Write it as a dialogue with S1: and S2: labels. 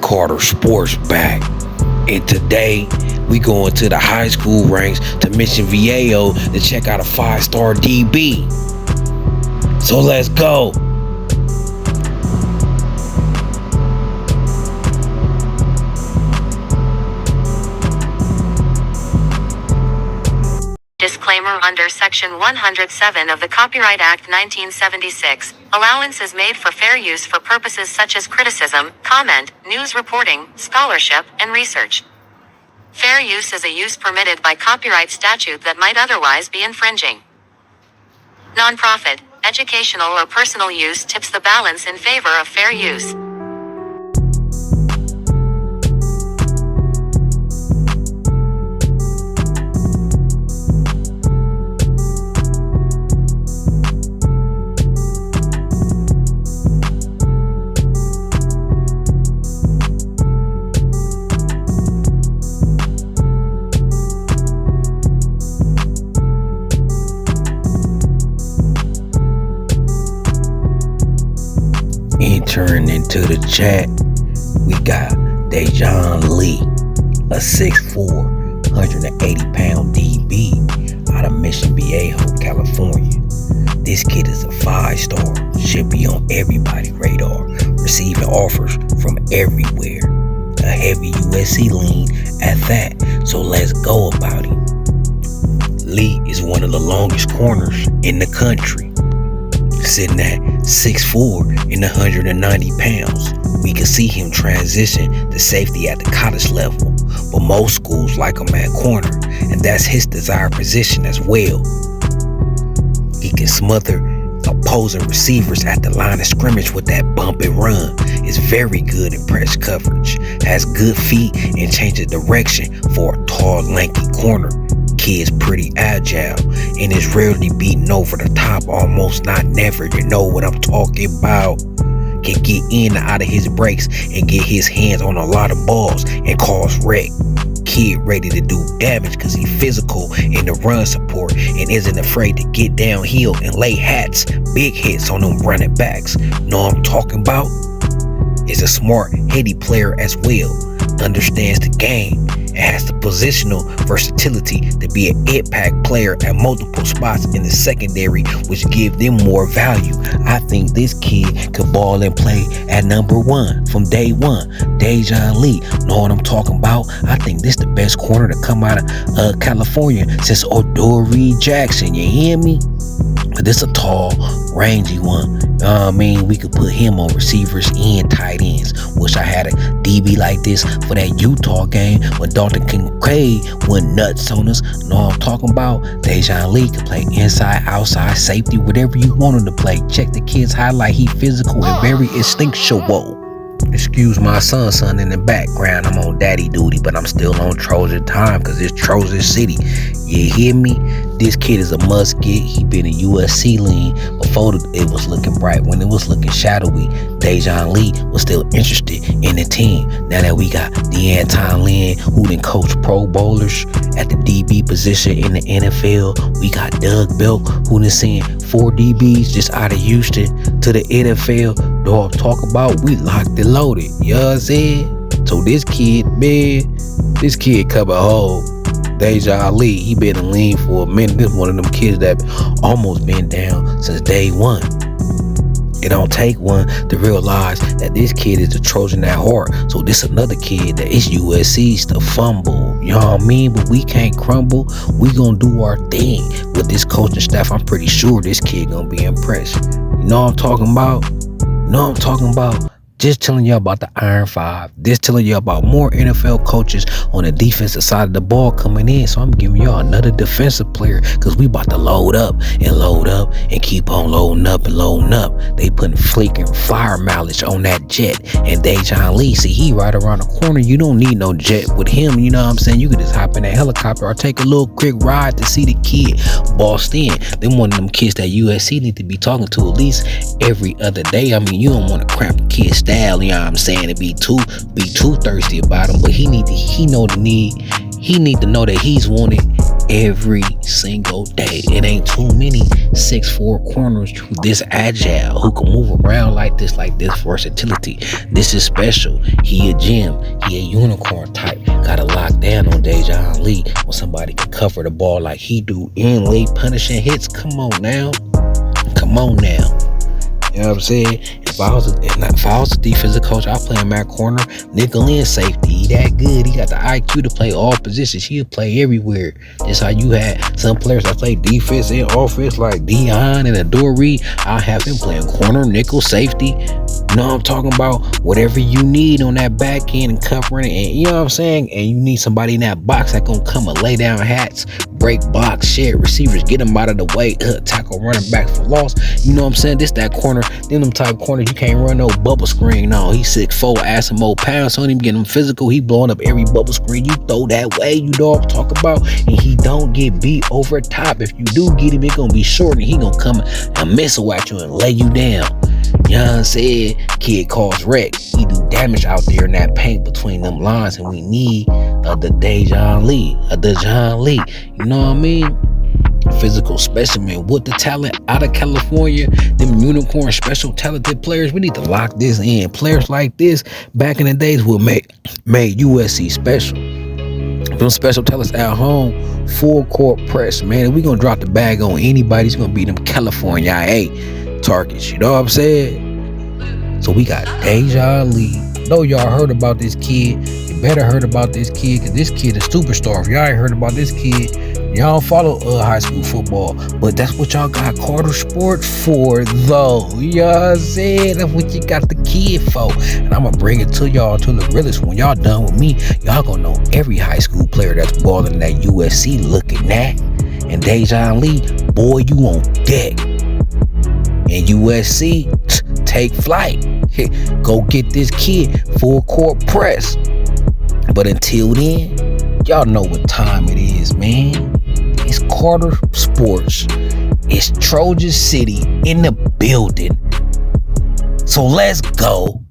S1: Carter Sports back. And today, we going to the high school ranks to Mission Viejo to check out a 5-star DB. So let's go.
S2: Disclaimer: under Section 107 of the Copyright Act 1976, allowance is made for fair use for purposes such as criticism, comment, news reporting, scholarship, and research. Fair use is a use permitted by copyright statute that might otherwise be infringing. Nonprofit, educational, or personal use tips the balance in favor of fair use.
S1: Entering into the chat, we got DeJohn Lee, a 6'4", 180-pound DB out of Mission Viejo, California. This kid is a 5-star, should be on everybody's radar, receiving offers from everywhere. A heavy USC lean at that, so let's go about him. Lee is one of the longest corners in the country, sitting at 6'4" and 190 pounds. We can see him transition to safety at the college level, but most schools like him at corner, and that's his desired position as well. He can smother opposing receivers at the line of scrimmage with that bump and run. Is very good in press coverage, has good feet, and changes direction for a tall, lanky corner. Kid's pretty agile and is rarely beaten over the top, almost not never. You know what I'm talking about. Can get in and out of his breaks and get his hands on a lot of balls and cause wreck. Kid ready to do damage because he's physical in the run support and isn't afraid to get downhill and lay hats, big hits on them running backs. Know what I'm talking about? Is a smart, heady player as well. Understands the game and has the positional versatility to be an impact player at multiple spots in the secondary, which give them more value. I think this kid could ball and play at number 1 from day one. DeJohn Lee, know what I'm talking about? I think this the best corner to come out of California since Odori Jackson. You hear me? But this a tall, rangy one. We could put him on receivers and tight ends. Wish I had a DB like this for that Utah game when Dalton Kincaid went nuts on us. Know what I'm talking about? DeJohn Lee can play inside, outside, safety, whatever you want him to play. Check the kid's highlight. He physical and very instinctual. Excuse my son in the background. I'm on daddy duty, but I'm still on Trojan time because it's Trojan City. You hear me? This kid is a must get. He been a USC lean before it was looking bright. When it was looking shadowy, DeJohn Lee was still interested in the team. Now that we got D'Anton Lynn, who done coach Pro Bowlers at the DB position in the NFL. We got Doug Belk, who done sent 4 DBs just out of Houston to the NFL. Dog talk about we locked and loaded. You know what I'm saying? So this kid, man, this kid coming home. DeJohn Lee, he been in lean for a minute. This one of them kids that almost been down since day one. It don't take one to realize that this kid is a Trojan at heart. So this another kid that is USC's to fumble. You know what I mean? But we can't crumble. We gonna do our thing with this coaching staff. I'm pretty sure this kid gonna be impressed. You know what I'm talking about? You know what I'm talking about? Just telling you about the Iron 5. Just telling you about more NFL coaches on the defensive side of the ball coming in. So I'm giving y'all another defensive player because we about to load up and keep on loading up and loading up. They putting flicking fire mileage on that jet. And DeJohn Lee, see, he right around the corner. You don't need no jet with him. You know what I'm saying? You can just hop in that helicopter or take a little quick ride to see the kid bossed in. Them one of them kids that USC need to be talking to at least every other day. I mean, you don't want to cramp the kid's style, you know what I'm saying, to be too thirsty about him, but he need to know that he's wanted every single day. It ain't too many 6'4" corners this agile who can move around like this versatility. This is special. He a gem. He a unicorn type. Gotta lock down on DeJohn Lee when somebody can cover the ball like he do and lay punishing hits. Come on now. Come on now. You know what I'm saying? If I was a defensive coach, I'll play him at corner, nickel and safety. He that good. He got the IQ to play all positions. He'll play everywhere. That's how you had some players that play defense and offense like Dijon and Adore. I'll have him playing corner, nickel, safety. You know what I'm talking about? Whatever you need on that back end and covering it. And you know what I'm saying? And you need somebody in that box that gonna come and lay down hats, break blocks, shed receivers, get them out of the way, tackle running back for loss. You know what I'm saying? This that corner. Them type corners, you can't run no bubble screen. No, he's 6'4", ass and more pounds. So him getting him physical. He blowing up every bubble screen you throw that way. You know what I'm talking about? And he don't get beat over top. If you do get him, it gonna be short and he gonna come and missile at you and lay you down. You know what I'm saying? Kid cause wreck. He do damage out there in that paint between them lines, and we need the DeJohn Lee. You know what I mean? Physical specimen with the talent out of California, them unicorn special talented players. We need to lock this in. Players like this back in the days would made USC special. Them special talents at home, full court press, man. If we gonna drop the bag on anybody, it's gonna be them California targets. You know what I'm saying? So we got DeJohn Lee. Know y'all heard about this kid. You better heard about this kid, because this kid is a superstar. If y'all ain't heard about this kid, y'all follow high school football, but that's what y'all got Carter Sports for, though. You know what I'm saying? That's what you got the kid for. And I'm gonna bring it to y'all to the realest. When y'all done with me, y'all gonna know every high school player that's balling that USC looking at. And DeJohn Lee, boy, you on deck. And USC, take flight. Go get this kid full court press. But until then, y'all know what time it is, man. It's Carter Sports. It's Trojan City in the building. So let's go.